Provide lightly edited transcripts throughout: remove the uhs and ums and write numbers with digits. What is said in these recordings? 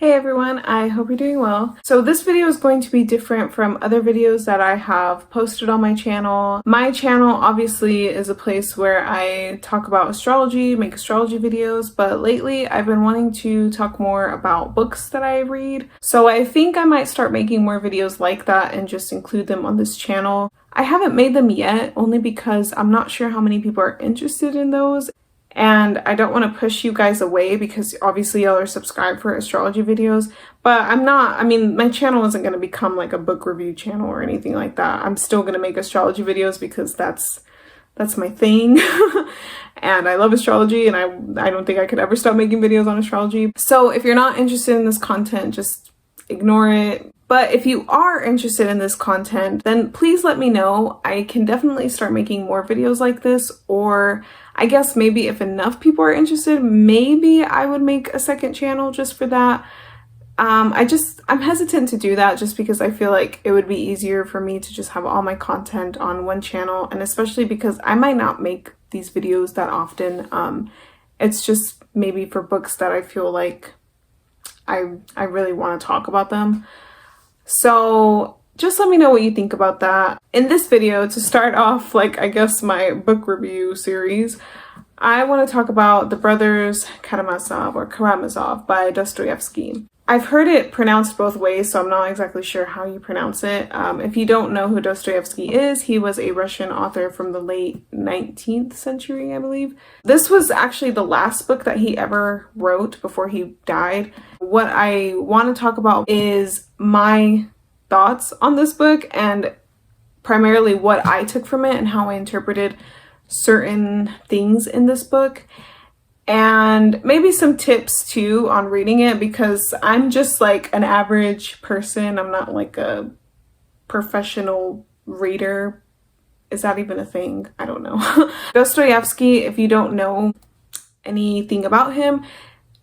Hey everyone, I hope you're doing well. So this video is going to be different from other videos that I have posted on my channel. My channel obviously is a place where I talk about astrology, make astrology videos, but lately I've been wanting to talk more about books that I read. So I think I might start making more videos like that and just include them on this channel. I haven't made them yet, only because I'm not sure how many people are interested in those. And I don't want to push you guys away because obviously y'all are subscribed for astrology videos, but my channel isn't going to become like a book review channel or anything like that. I'm still going to make astrology videos because that's my thing. And I love astrology, and I don't think I could ever stop making videos on astrology. So if you're not interested in this content, just ignore it. But if you are interested in this content, then please let me know. I can definitely start making more videos like this, or I guess maybe if enough people are interested, maybe I would make a second channel just for that. I'm hesitant to do that just because I feel like it would be easier for me to just have all my content on one channel, and especially because I might not make these videos that often. It's just maybe for books that I feel like I really want to talk about them. So just let me know what you think about that. In this video, to start off, I guess my book review series, I want to talk about The Brothers Karamazov or Karamazov by Dostoevsky. I've heard it pronounced both ways, so I'm not exactly sure how you pronounce it. If you don't know who Dostoevsky is, he was a Russian author from the late 19th century, I believe. This was actually the last book that he ever wrote before he died. What I want to talk about is my thoughts on this book and primarily what I took from it and how I interpreted certain things in this book, and maybe some tips too on reading it, because I'm just like an average person. I'm not like a professional reader. Is that even a thing? I don't know. Dostoevsky, if you don't know anything about him,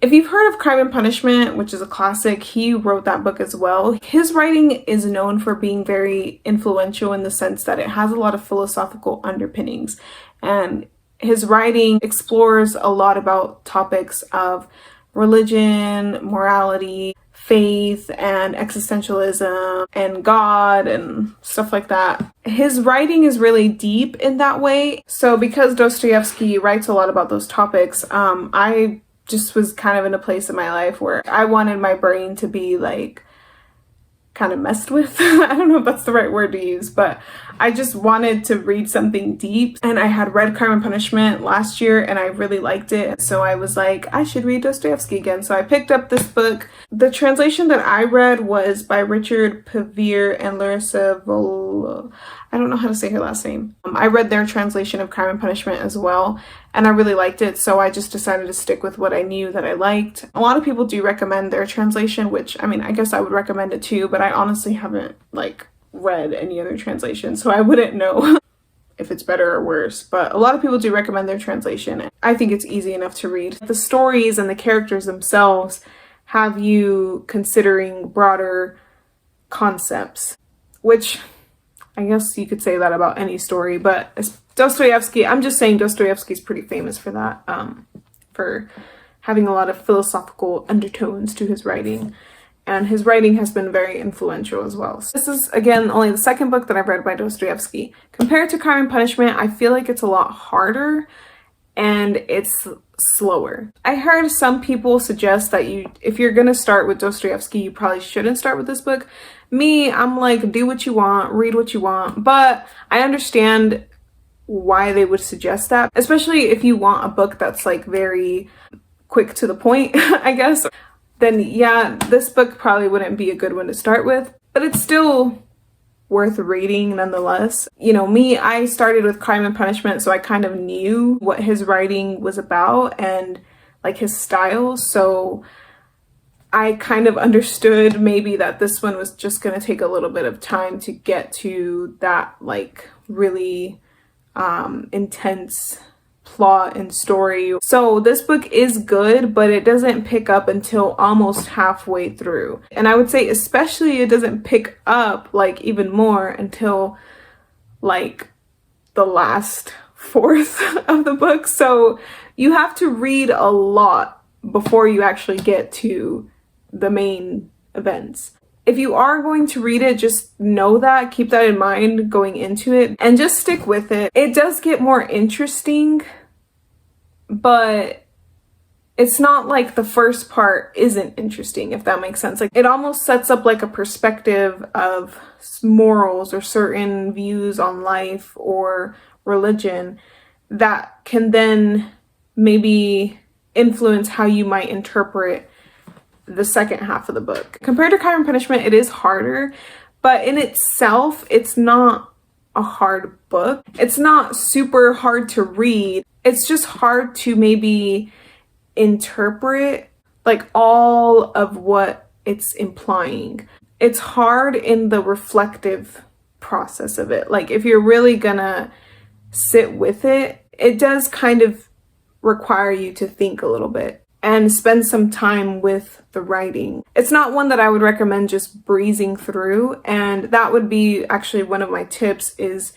if you've heard of Crime and Punishment, which is a classic, he wrote that book as well. His writing is known for being very influential in the sense that it has a lot of philosophical underpinnings. And his writing explores a lot about topics of religion, morality, faith, and existentialism, and God, and stuff like that. His writing is really deep in that way. So because Dostoevsky writes a lot about those topics, I just was kind of in a place in my life where I wanted my brain to be kind of messed with. I don't know if that's the right word to use, but I just wanted to read something deep. And I had read Crime and Punishment last year and I really liked it. So I was like, I should read Dostoevsky again. So I picked up this book. The translation that I read was by Richard Pavir and Larissa I don't know how to say her last name. I read their translation of Crime and Punishment as well, and I really liked it, so I just decided to stick with what I knew that I liked. A lot of people do recommend their translation, which, I guess I would recommend it too, but I honestly haven't, read any other translation, so I wouldn't know if it's better or worse, but a lot of people do recommend their translation. I think it's easy enough to read. The stories and the characters themselves have you considering broader concepts, which I guess you could say that about any story, but Dostoevsky, I'm just saying Dostoevsky's pretty famous for that, for having a lot of philosophical undertones to his writing, and his writing has been very influential as well. So this is, again, only the second book that I've read by Dostoevsky. Compared to Crime and Punishment, I feel like it's a lot harder and it's slower. I heard some people suggest that if you're gonna start with Dostoevsky, you probably shouldn't start with this book. Me, I'm like, do what you want, read what you want, but I understand why they would suggest that, especially if you want a book that's very quick to the point, I guess. Then yeah, this book probably wouldn't be a good one to start with, but it's still worth reading nonetheless. Me, I started with Crime and Punishment, so I kind of knew what his writing was about and his style, so I kind of understood maybe that this one was just going to take a little bit of time to get to that really intense plot and story. So this book is good, but it doesn't pick up until almost halfway through. And I would say especially it doesn't pick up even more until the last fourth of the book. So you have to read a lot before you actually get to the main events. If you are going to read it, just know that, keep that in mind going into it, and just stick with it. It does get more interesting, but it's not like the first part isn't interesting, if that makes sense. Like, it almost sets up like a perspective of morals or certain views on life or religion that can then maybe influence how you might interpret the second half of the book. Compared to Crime and Punishment, it is harder, but in itself, it's not a hard book. It's not super hard to read. It's just hard to maybe interpret like all of what it's implying. It's hard in the reflective process of it. Like, if you're really gonna sit with it, it does kind of require you to think a little bit and spend some time with the writing. It's not one that I would recommend just breezing through, and that would be actually one of my tips, is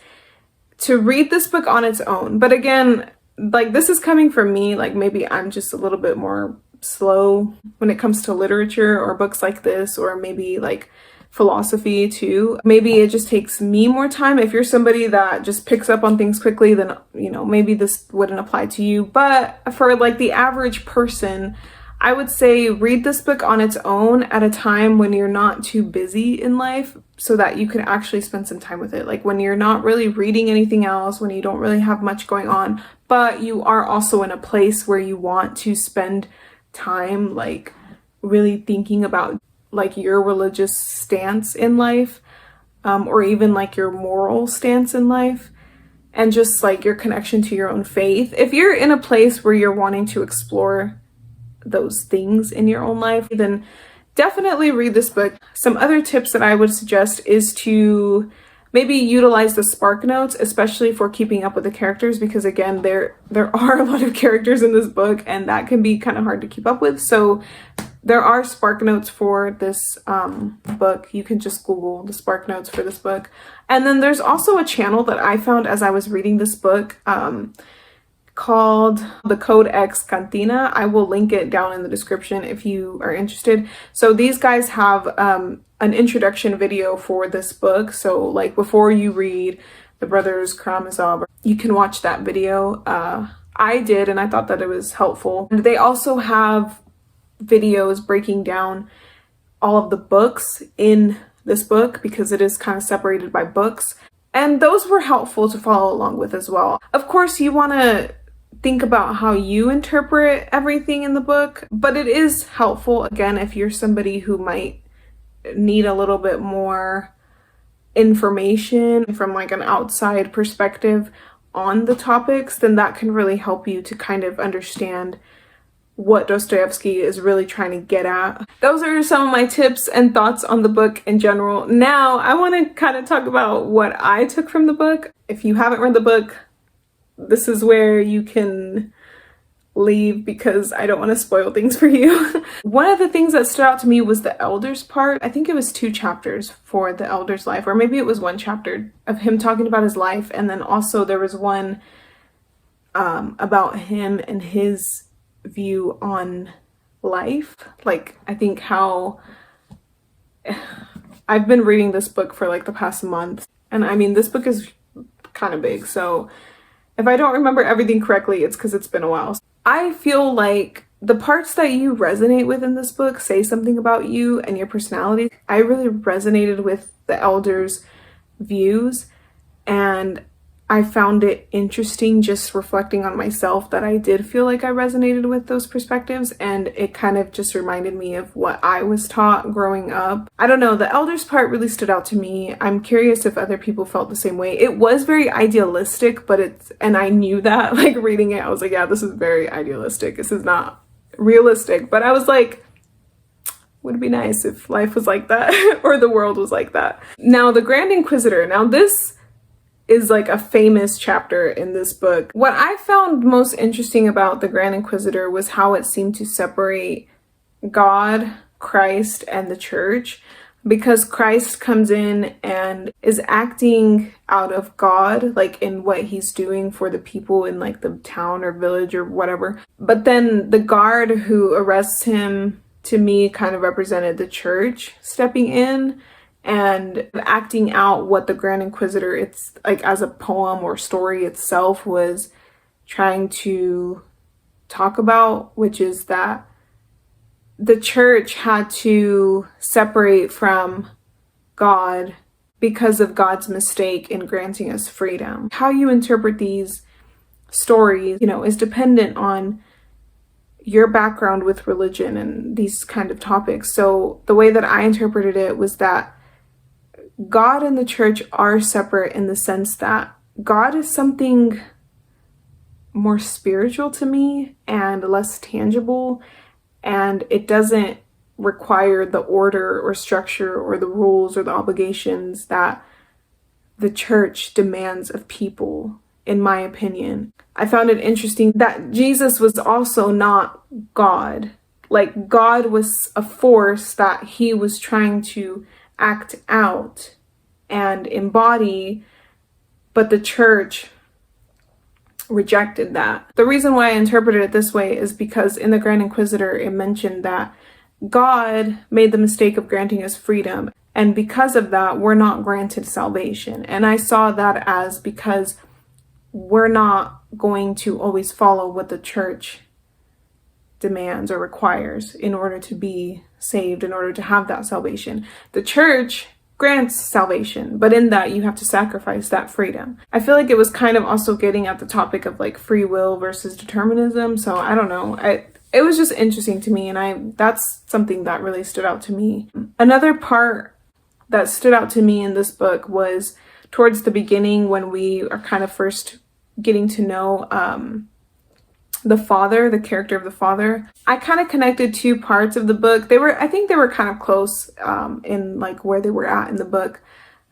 to read this book on its own. But again, like, this is coming from me, like maybe I'm just a little bit more slow when it comes to literature or books like this, or maybe like philosophy too. Maybe it just takes me more time. If you're somebody that just picks up on things quickly, then, you know, maybe this wouldn't apply to you. But for like the average person, I would say read this book on its own at a time when you're not too busy in life, so that you can actually spend some time with it. Like, when you're not really reading anything else, when you don't really have much going on, but you are also in a place where you want to spend time like really thinking about like your religious stance in life, or even like your moral stance in life, and just like your connection to your own faith. If you're in a place where you're wanting to explore those things in your own life, then definitely read this book. Some other tips that I would suggest is to maybe utilize the spark notes, especially for keeping up with the characters, because again, there are a lot of characters in this book and that can be kind of hard to keep up with. So there are spark notes for this book. You can just Google the spark notes for this book. And then there's also a channel that I found as I was reading this book called the Code X Cantina. I will link it down in the description if you are interested. So these guys have an introduction video for this book. So like before you read the Brothers Karamazov, you can watch that video. I did, and I thought that it was helpful. And they also have videos breaking down all of the books in this book, because it is kind of separated by books, and those were helpful to follow along with as well. Of course, you want to think about how you interpret everything in the book, but it is helpful, again, if you're somebody who might need a little bit more information from like an outside perspective on the topics, then that can really help you to kind of understand what Dostoevsky is really trying to get at. Those are some of my tips and thoughts on the book in general. Now, I want to kind of talk about what I took from the book. If you haven't read the book, this is where you can leave, because I don't want to spoil things for you. One of the things that stood out to me was the elders part. I think it was 2 chapters for the elder's life, or maybe it was 1 chapter of him talking about his life, and then also there was one about him and his view on life. Like, I think how I've been reading this book for like the past month, and I mean, this book is kind of big, so if I don't remember everything correctly, it's because it's been a while. I feel like the parts that you resonate with in this book say something about you and your personality. I really resonated with the elders' views, and I found it interesting just reflecting on myself that I did feel like I resonated with those perspectives, and it kind of just reminded me of what I was taught growing up. I don't know, the elders part really stood out to me. I'm curious if other people felt the same way. It was very idealistic, and I knew that, like reading it, I was like, yeah, this is very idealistic. This is not realistic. But I was like, would it be nice if life was like that or the world was like that? Now, the Grand Inquisitor. Now, this is like a famous chapter in this book. What I found most interesting about the Grand Inquisitor was how it seemed to separate God, Christ, and the church, because Christ comes in and is acting out of God, like in what he's doing for the people in like the town or village or whatever. But then the guard who arrests him to me kind of represented the church stepping in and acting out what the Grand Inquisitor, it's like as a poem or story itself, was trying to talk about, which is that the church had to separate from God because of God's mistake in granting us freedom. How you interpret these stories, is dependent on your background with religion and these kind of topics. So the way that I interpreted it was that God and the church are separate in the sense that God is something more spiritual to me and less tangible, and it doesn't require the order or structure or the rules or the obligations that the church demands of people, in my opinion. I found it interesting that Jesus was also not God. Like, God was a force that he was trying to act out and embody, but the church rejected that. The reason why I interpreted it this way is because in the Grand Inquisitor, it mentioned that God made the mistake of granting us freedom, and because of that, we're not granted salvation. And I saw that as because we're not going to always follow what the church demands or requires in order to be saved, in order to have that salvation. The church grants salvation, but in that you have to sacrifice that freedom. I feel like it was kind of also getting at the topic of like free will versus determinism. So I don't know. It was just interesting to me, and that's something that really stood out to me. Another part that stood out to me in this book was towards the beginning, when we are kind of first getting to know the father, the character of the father. I kind of connected two parts of the book. I think they were kind of close in like where they were at in the book,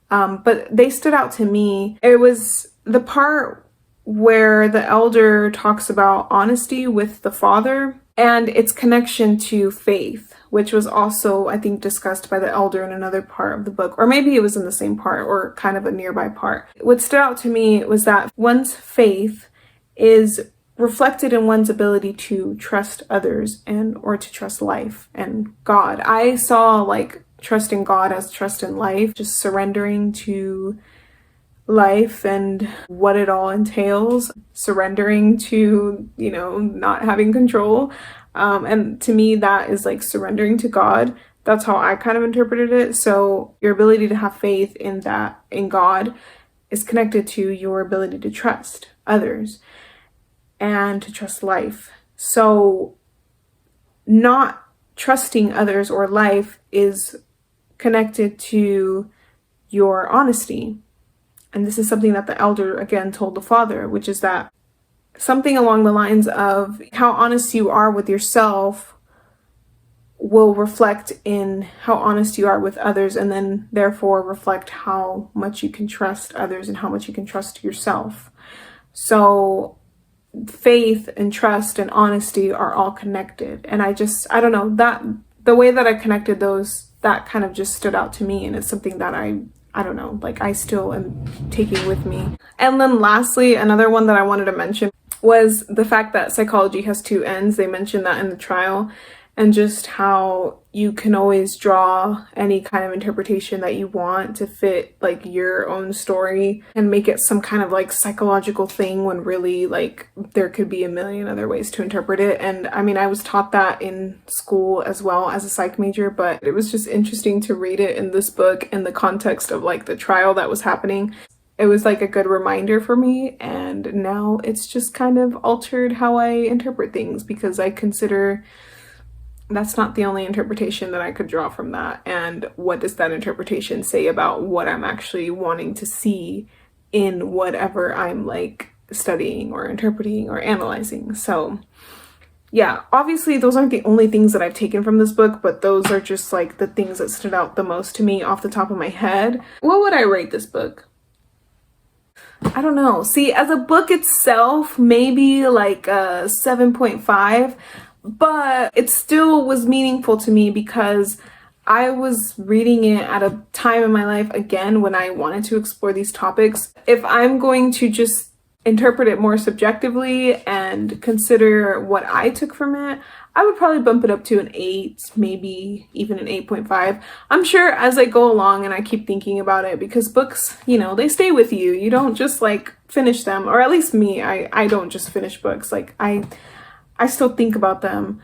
but they stood out to me. It was the part where the elder talks about honesty with the father and its connection to faith, which was also, I think, discussed by the elder in another part of the book, or maybe it was in the same part or kind of a nearby part. What stood out to me was that one's faith is reflected in one's ability to trust others or to trust life and God. I saw like trusting God as trust in life, just surrendering to life and what it all entails, surrendering to, not having control. And to me, that is like surrendering to God. That's how I kind of interpreted it. So your ability to have faith in God is connected to your ability to trust others and to trust life. So not trusting others or life is connected to your honesty. And this is something that the elder again told the father, which is that something along the lines of how honest you are with yourself will reflect in how honest you are with others, and then therefore reflect how much you can trust others and how much you can trust yourself. So faith and trust and honesty are all connected. And I don't know, that the way that I connected those, that kind of just stood out to me, and it's something that I don't know, like I still am taking with me. And then lastly, another one that I wanted to mention was the fact that psychology has two ends. They mentioned that in the trial, and just how you can always draw any kind of interpretation that you want to fit like your own story and make it some kind of like psychological thing, when really like there could be a million other ways to interpret it. And I mean, I was taught that in school as well as a psych major, but it was just interesting to read it in this book in the context of like the trial that was happening. It was like a good reminder for me, and now it's just kind of altered how I interpret things, because I consider that's not the only interpretation that I could draw from that. And what does that interpretation say about what I'm actually wanting to see in whatever I'm like studying or interpreting or analyzing? So yeah, obviously those aren't the only things that I've taken from this book, but those are just like the things that stood out the most to me off the top of my head. What would I rate this book? I don't know. See, as a book itself, maybe like a 7.5. But it still was meaningful to me because I was reading it at a time in my life, again, when I wanted to explore these topics. If I'm going to just interpret it more subjectively and consider what I took from it, I would probably bump it up to an 8, maybe even an 8.5. I'm sure as I go along and I keep thinking about it, because books, you know, they stay with you. You don't just like finish them, or at least me, I don't just finish books. Like I still think about them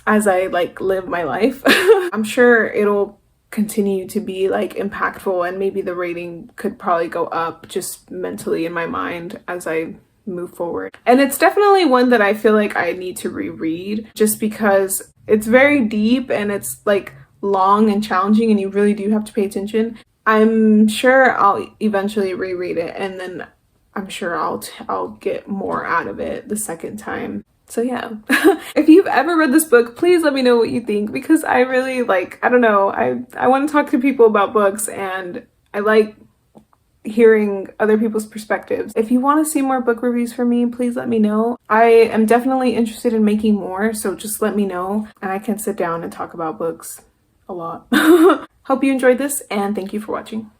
as I like live my life. I'm sure it'll continue to be like impactful, and maybe the rating could probably go up just mentally in my mind as I move forward. And it's definitely one that I feel like I need to reread, just because it's very deep and it's like long and challenging, and you really do have to pay attention. I'm sure I'll eventually reread it, and then I'm sure I'll get more out of it the second time. So yeah, if you've ever read this book, please let me know what you think, because I really like, I don't know, I want to talk to people about books, and I like hearing other people's perspectives. If you want to see more book reviews from me, please let me know. I am definitely interested in making more, so just let me know and I can sit down and talk about books a lot. Hope you enjoyed this, and thank you for watching.